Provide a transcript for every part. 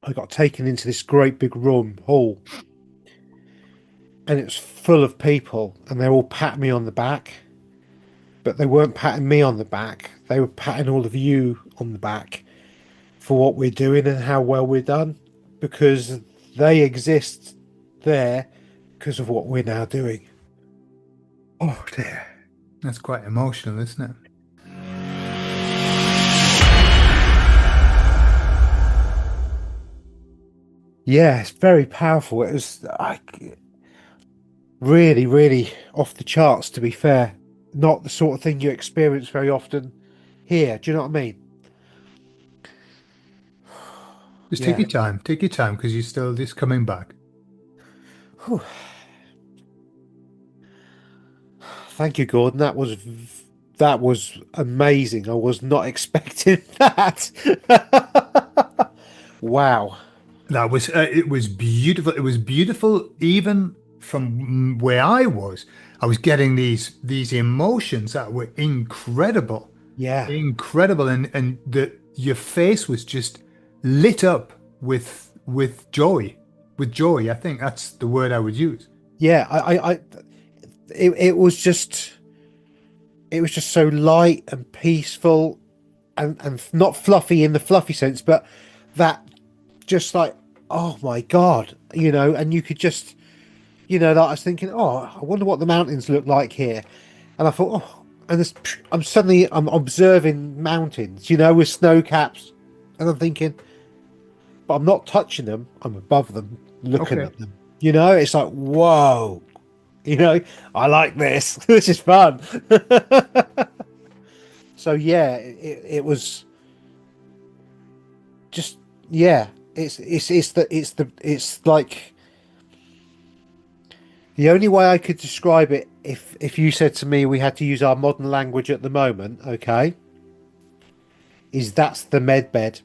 I got taken into this great big room hall, and it was full of people, and they all patting me on the back, but they weren't patting me on the back. They were patting all of you on the back for what we're doing and how well we're done, because they exist there because of what we're now doing. Oh dear. That's quite emotional, isn't it? Yeah, it's very powerful. It was like really, really off the charts, to be fair. Not the sort of thing you experience very often here. Do you know what I mean? Just Yeah. take your time, because you're still just coming back. Whew. Thank you, Gordon. That was amazing. I was not expecting that. Wow. That was it was beautiful. It was beautiful even from where I was. I was getting these emotions that were incredible, Yeah. incredible, and your face was just lit up with joy, with joy. I think that's the word I would use. Yeah. It was just, it was just so light and peaceful, and not fluffy in the fluffy sense, but that just like, oh my God, and you could just, that I was thinking, oh, I wonder what the mountains look like here. And I thought, oh, and this, I'm observing mountains, with snow caps. And I'm thinking, but I'm not touching them. I'm above them, looking Okay. at them. It's like, whoa, I like this. This is fun. So yeah, it was just, yeah, it's like the only way I could describe it, if you said to me we had to use our modern language at the moment, okay, is that's the medbed.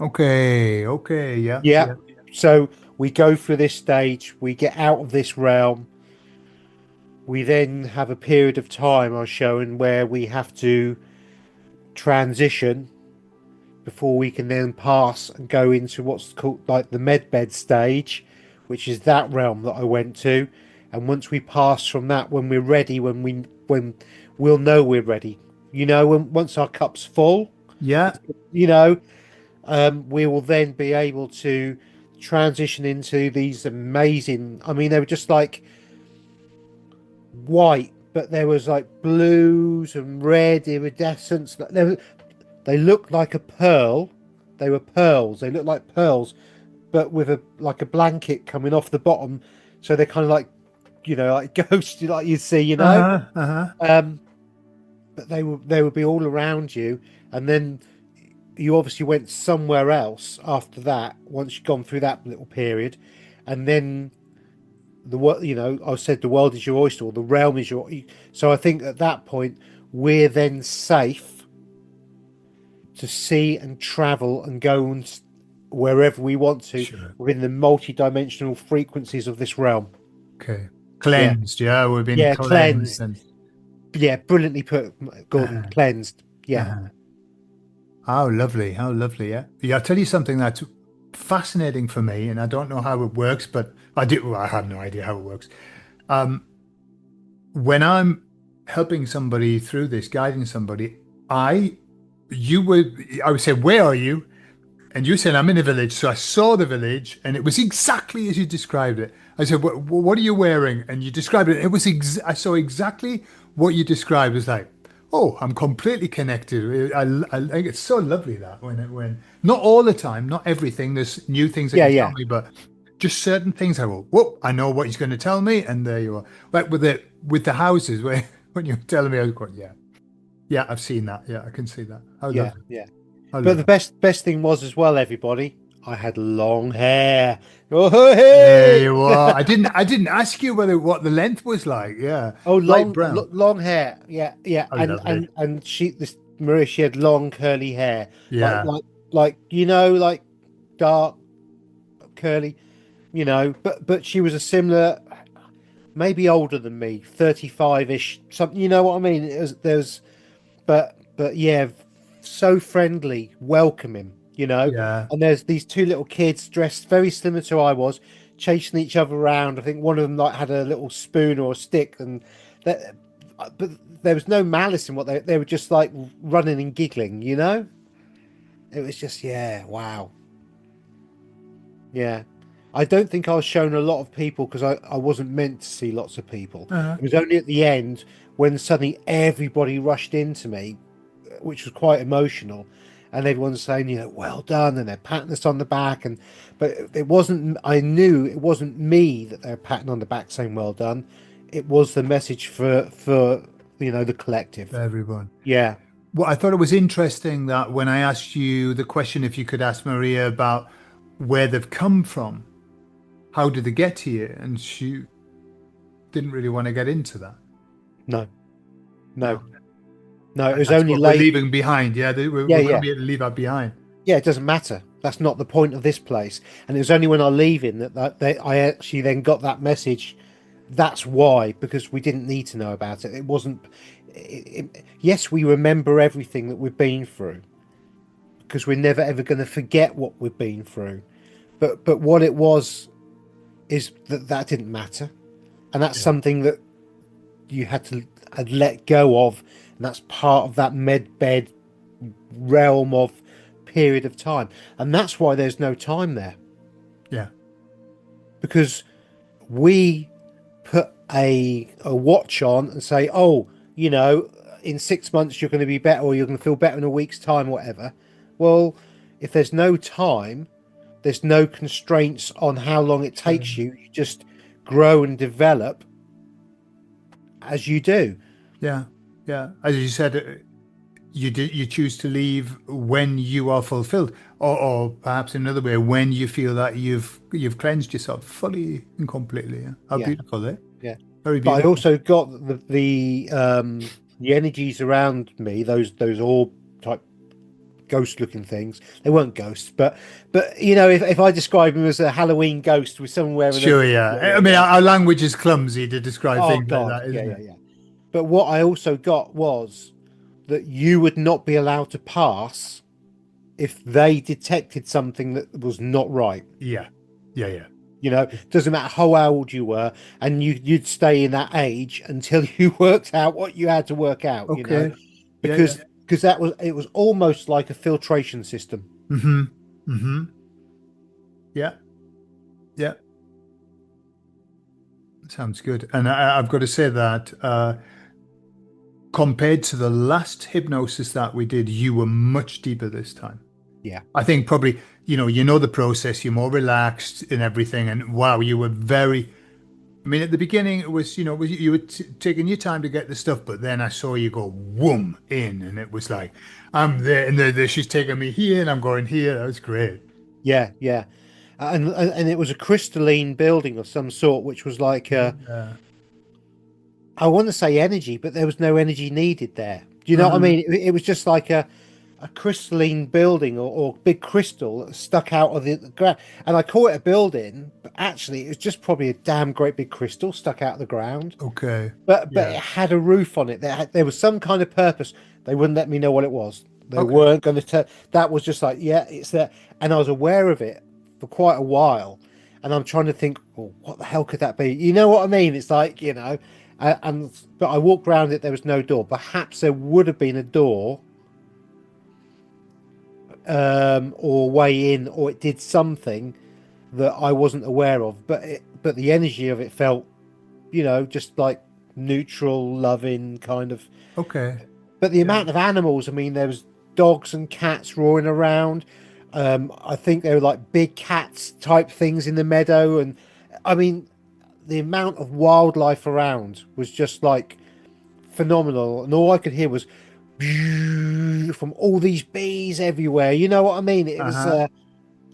Okay. Okay. Yeah. Yeah. Yeah. So we go through this stage, we get out of this realm, we then have a period of time I was showing where we have to transition before we can then pass and go into what's called like the medbed stage, which is that realm that I went to. And once we pass from that, when we're ready, when we'll know we're ready. Once our cup's full, Yeah. you know, we will then be able to transition into these amazing. I mean, they were just like white, but there was like blues and red iridescence. They looked like a pearl. They were pearls. They looked like pearls, but with a like a blanket coming off the bottom. So they're kind of like, like ghosts, like you see, Uh-huh. Uh-huh. Um, but they would be all around you, and then you obviously went somewhere else after that. Once you've gone through that little period, and then the world, I said the world is your oyster, or the realm is your. So I think at that point we're then safe to see and travel and go and wherever we want to Sure. within the multi-dimensional frequencies of this realm. Okay. Yeah, Cleansed. Yeah. We've been yeah, cleansed cleansed. and Yeah, brilliantly put, Gordon. uh-huh. Cleansed. Yeah, Uh-huh. How lovely. How lovely. Yeah. Yeah. I'll tell you something that's fascinating for me, and I don't know how it works, but I do. Well, I have no idea how it works. Um, when I'm helping somebody through this, guiding somebody, I, you would, I would say, where are you? And you said, I'm in a village. So I saw the village and it was exactly as you described it. I said, what are you wearing? And you described it. It was, I saw exactly what you described. It was like, oh, I'm completely connected. I think it's so lovely that when, not all the time, not everything, there's new things that yeah, can tell yeah, me, but just certain things I go, whoop, I know what he's going to tell me. And there you are. Like with the houses where, when you're telling me, I was going, yeah, yeah, I've seen that. Yeah, I can see that. How yeah, lovely. yeah. How But the lovely. best thing was as well, everybody. I had long hair. Oh, There hey! you are. I didn't ask you whether what the length was like. Yeah. Oh, Light brown. long hair. Yeah, yeah. Oh, And lovely. this Maria, she had long curly hair, like Yeah. like like like dark curly. But she was a similar, maybe older than me, 35-ish. Something. You know what I mean? There's, but yeah, so friendly, welcoming. you know. Yeah. And there's these two little kids dressed very similar to I was, chasing each other around. I think one of them like had a little spoon or a stick, and that, but there was no malice in what they were just like running and giggling, you know. It was just yeah, wow, yeah. I don't think I was shown a lot of people because I wasn't meant to see lots of people. Uh-huh. It was only at the end when suddenly everybody rushed into me, which was quite emotional, and everyone's saying, you know, well done, and they're patting us on the back, and but it wasn't. I knew it wasn't me that they were patting on the back saying well done. It was the message for you know the collective. Everyone. Yeah, Well, I thought it was interesting that when I asked you the question, if you could ask Maria about where they've come from, how did they get here? And she didn't really want to get into that. no, no, No. no. It And was that's only what we're late. leaving behind. Yeah, Yeah, we're going to yeah. be able to leave that behind. Yeah, it doesn't matter. That's not the point of this place. And it was only when I leave in I actually then got that message. That's why, because we didn't need to know about it. It wasn't. Yes, we remember everything that we've been through because we're never ever going to forget what we've been through. But what it was is that didn't matter, and that's Yeah. something that you had to had let go of, and that's part of that medbed realm of period of time, and that's why there's no time there Yeah. because we put a watch on and say, oh, you know, in 6 months you're going to be better, or you're going to feel better in a week's time, or whatever. Well, if there's no time, there's no constraints on how long it takes you. You just grow and develop as you do. Yeah. Yeah. As you said, you choose to leave when you are fulfilled, or perhaps another way, when you feel that you've cleansed yourself fully and completely. Yeah? How Yeah, beautiful, eh? yeah. Very But I beautiful. also got the energies around me, those orb type ghost looking things. They weren't ghosts, but you know, if I describe them as a Halloween ghost with someone wearing a Sure, yeah, yeah. yeah, I mean, yeah. our language is clumsy to describe Oh things like God, that, yeah, isn't yeah, it? yeah. But what I also got was that you would not be allowed to pass if they detected something that was not right. Yeah. Yeah, yeah. You know, doesn't matter how old you were, and you'd stay in that age until you worked out what you had to work out. You know, Okay. Yeah, yeah. because that was it was almost like a filtration system. Mm-hmm. Mm-hmm. Yeah. Yeah. Sounds good. And I've got to say that compared to the last hypnosis that we did, you were much deeper this time. Yeah, I think probably, you know the process, you're more relaxed and everything. And wow, you were very, I mean, at the beginning, it was, you were taking your time to get the stuff, but then I saw you go whoom in, and it was like, I'm there, and she's taking me here, and I'm going here. That was great. yeah, yeah. And it was a crystalline building of some sort, which was like Yeah. I want to say energy, but there was no energy needed there. Do you know what I Uh-huh. mean? It was just like a crystalline building or big crystal that stuck out of the ground. And I call it a building, but actually it was just probably a damn great big crystal stuck out of the ground. Okay. But it Yeah. had a roof on it. There was some kind of purpose. They wouldn't let me know what it was. They Okay. weren't going to tell. That was just like, yeah, it's there. And I was aware of it for quite a while. And I'm trying to think, well, what the hell could that be? You know what I mean? It's like, you know, and but I walked around it. There was no door. Perhaps there would have been a door, or way in, or it did something that I wasn't aware of. But the energy of it felt, you know, just like neutral, loving kind of. Okay. But the Yeah. amount of animals, I mean, there was dogs and cats roaring around. I think there were like big cats type things in the meadow, and I mean, the amount of wildlife around was just like phenomenal. And all I could hear was from all these bees everywhere. You know what I mean? It was Uh-huh.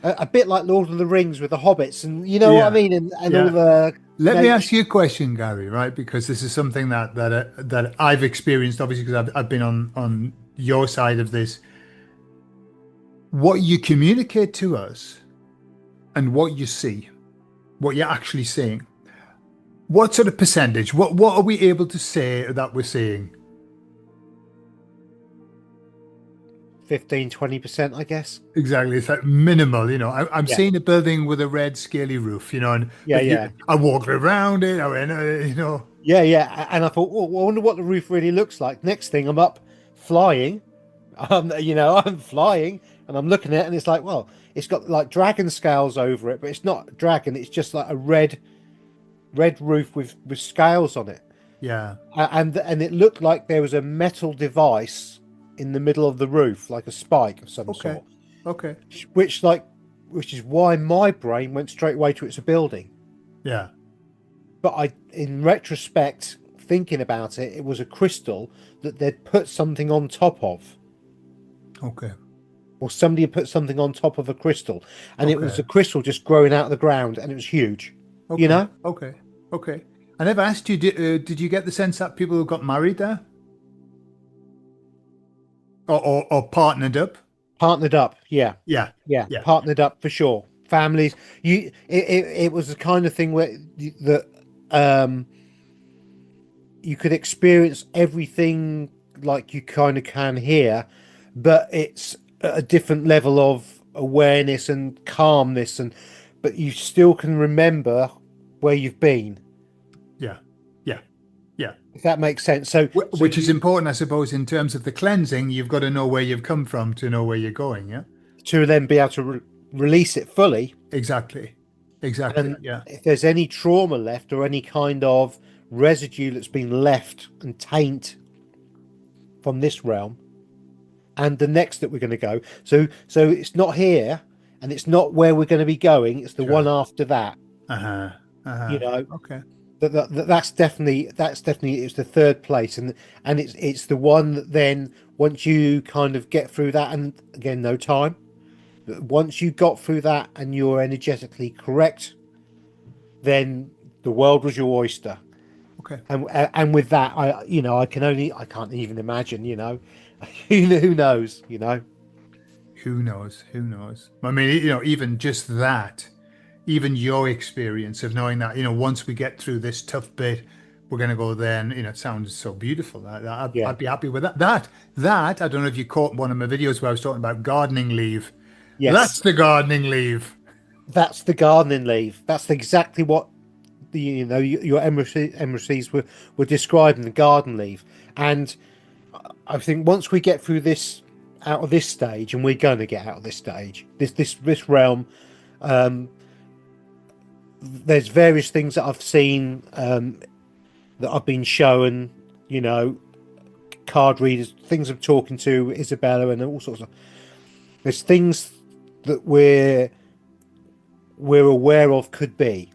a bit like Lord of the Rings with the hobbits, and you know what I Yeah. mean, and all Yeah. the Let me ask nature. you a question, Gary, right? Because this is something that I've experienced, obviously, because I've been on your side of this. What you communicate to us and what you see, what you're actually seeing, what sort of percentage? What are we able to say that we're seeing? 15-20%, I guess. Exactly. It's like minimal, I'm Yeah, seeing a building with a red scaly roof, and yeah, but yeah, I walk around it, yeah, yeah. And I thought, oh, I wonder what the roof really looks like. Next thing, I'm up flying. I'm flying and I'm looking at it, and it's like, well, it's got like dragon scales over it, but it's not dragon. It's just like a red roof with scales on it. Yeah. And it looked like there was a metal device in the middle of the roof, like a spike of some Okay. sort, Okay. which is why my brain went straight away to it's a building. Yeah. But in retrospect, thinking about it, it was a crystal that they'd put something on top of, Okay. or somebody had put something on top of a crystal, and it was Okay. a crystal just growing out of the ground, and it was huge. You Okay. know, Okay. Okay. I never asked you, did you get the sense that people who got married there or partnered up? partnered up, yeah, Yeah. yeah, Yeah. partnered up for sure. Families, it was the kind of thing where that um you could experience everything like you kind of can here, but it's at a different level of awareness and calmness, and but you still can remember where you've been, Yeah. Yeah. Yeah. if that makes sense. So Which is you important, I suppose, in terms of the cleansing. You've got to know where you've come from to know where you're going. Yeah. to then be able to release it fully, Exactly. Exactly. and Yeah. if there's any trauma left or any kind of residue that's been left and taint from this realm and the next that we're going to go. So it's not here, and it's not where we're going to be going. It's the one Sure. after that. Uh-huh. You Uh-huh. know Okay. that's definitely it's the third place, and it's the one that then once you kind of get through that, and again no time. But once you got through that and you're energetically correct, then the world was your oyster. Okay. And with that, I can't even imagine. Who knows? Who knows? Who knows? I mean, even just that, even your experience of knowing that, once we get through this tough bit, we're going to go there, and it sounds so beautiful. Yeah. I'd be happy with that. That I don't know if you caught one of my videos where I was talking about gardening leave. That's Yes. the gardening leave. That's the gardening leave. That's exactly what your embassies were describing, the garden leave. And I think once we get through this, out of this stage, and we're going to get out of this stage, this realm, there's various things that I've seen, that I've been shown, card readers, things I'm talking to Isabella, and all sorts of. There's things that we're aware of could be.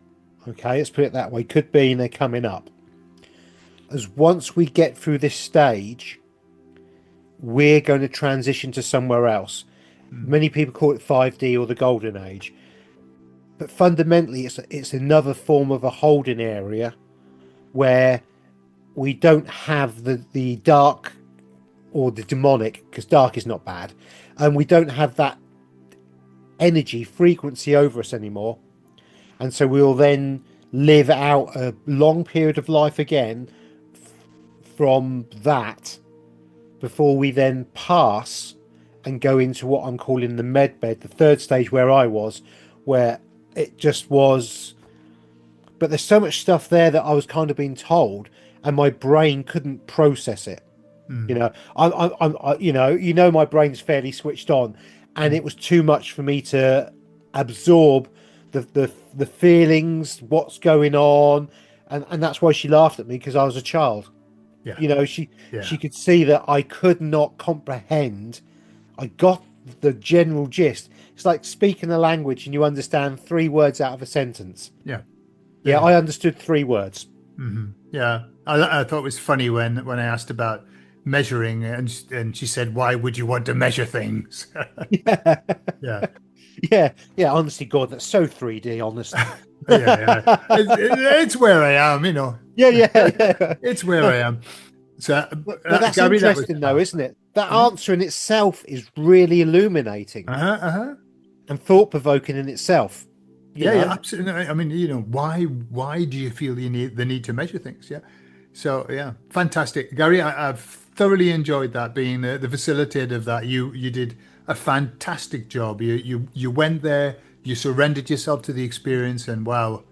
Okay, let's put it that way. Could be, and they're coming up. As once we get through this stage, we're going to transition to somewhere else. Mm, Many people call it 5D or the golden age, but fundamentally, it's another form of a holding area where we don't have the dark or the demonic, because dark is not bad, and we don't have that energy frequency over us anymore. And so we'll then live out a long period of life again from that before we then pass and go into what I'm calling the medbed, the third stage where I was, where it just was. But there's so much stuff there that I was kind of being told, and my brain couldn't process it. You mm, know, my brain's fairly switched on, and mm. it was too much for me to absorb the feelings, what's going on, and that's why she laughed at me, because I was a child. Yeah. She Yeah. could see that I could not comprehend. I got the general gist. It's like speaking a language and you understand 3 words out of a sentence. Yeah. Yeah. Yeah, Yeah. I understood 3 words. Yeah, I thought it was funny when I asked about measuring, and she said, "Why would you want to measure things?" Yeah, Yeah, yeah, yeah. Honestly, God, that's so 3D. Honest. yeah, yeah. It's where I am, Yeah, yeah, yeah. It's where I am. So, But that's Gabby, that was interesting, though, isn't powerful. it? That Uh-huh, answer in itself is really illuminating uh-huh, uh-huh. and thought provoking in itself. You Yeah, yeah, know, absolutely. I mean, why do you feel you need the need to measure things? Yeah. So yeah, fantastic, Gary. I've thoroughly enjoyed that being the facilitator of that. You did a fantastic job. You went there, you surrendered yourself to the experience, and wow,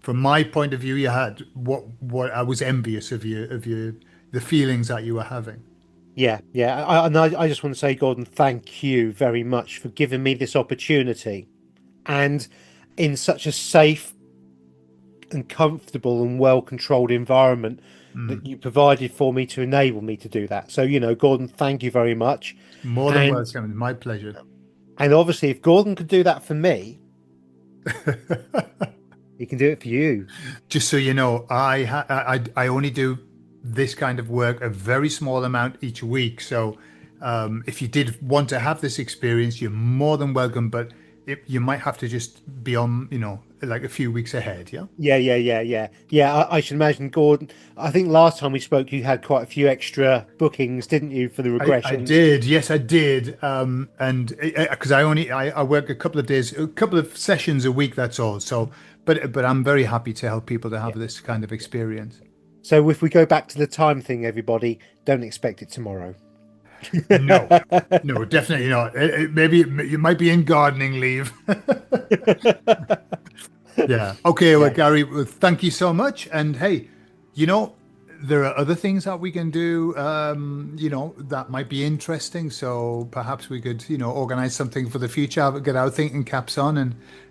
from my point of view, you had what I was envious of you, the feelings that you were having. Yeah, yeah. I just want to say, Gordon, thank you very much for giving me this opportunity and in such a safe and comfortable and well controlled environment Mm. that you provided for me to enable me to do that. So, Gordon, thank you very much. More than And welcome. My pleasure. and obviously, if Gordon could do that for me, he can do it for you. Just so you know, I only do this kind of work a very small amount each week. So if you did want to have this experience, you're more than welcome. But you might have to just be on, like a few weeks ahead. Yeah. Yeah, yeah, yeah, yeah, yeah. I should imagine, Gordon. I think last time we spoke, you had quite a few extra bookings, didn't you, for the I regressions? did, yes, I did, and because I work a couple of days, a couple of sessions a week. That's all. So, but I'm very happy to help people to have Yeah. this kind of experience. So if we go back to the time thing, everybody, don't expect it tomorrow. No, no, definitely not. Maybe you might be in gardening leave. Yeah. Okay. Well, Yeah. Gary, well, thank you so much. And hey, you know, there are other things that we can do, that might be interesting. So perhaps we could, organize something for the future, get our thinking caps on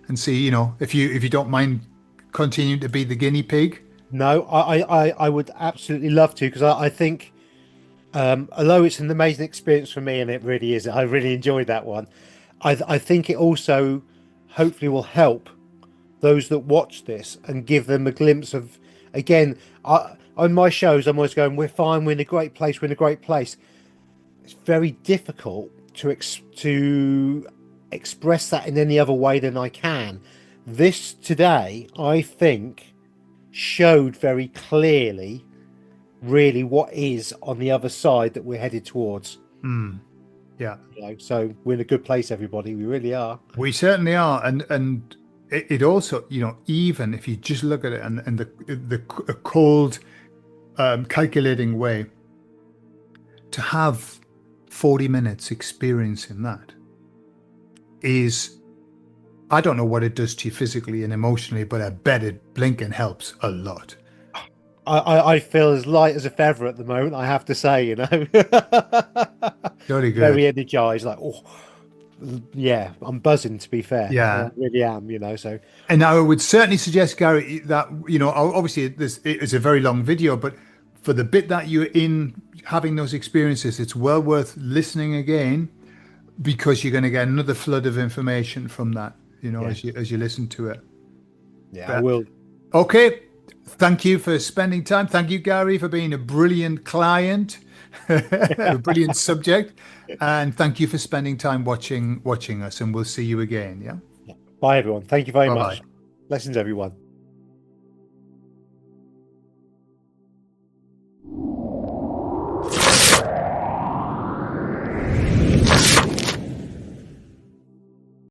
and see, if you don't mind continuing to be the guinea pig. No, I would absolutely love to because I think, although it's an amazing experience for me, and it really is, I really enjoyed that one. I think it also hopefully will help those that watch this and give them a glimpse of, again, on my shows, I'm always going, we're fine, we're in a great place, we're in a great place. It's very difficult to express that in any other way than I can. This today, I think, showed very clearly really what is on the other side that we're headed towards. Hmm. Yeah, So we're in a good place, everybody. We really are. we certainly are. And it also, even if you just look at it and the cold, calculating way to have 40 minutes experience in that is, I don't know what it does to you physically and emotionally, but I bet it blinking helps a lot. I feel as light as a feather at the moment, I have to say, Very good. very energized, like, oh, yeah, I'm buzzing to be fair. I Yeah. really am, so And I would certainly suggest, Gary, that, obviously this is a very long video, but for the bit that you're in having those experiences, it's well worth listening again because you're going to get another flood of information from that, yeah, as you listen to it. yeah, I But will. okay, thank you for spending time. Thank you, Gary, for being a brilliant client, a brilliant subject, and thank you for spending time watching us. And we'll see you again. Yeah. Bye, everyone. Thank you very Bye much. bye. Blessings, everyone.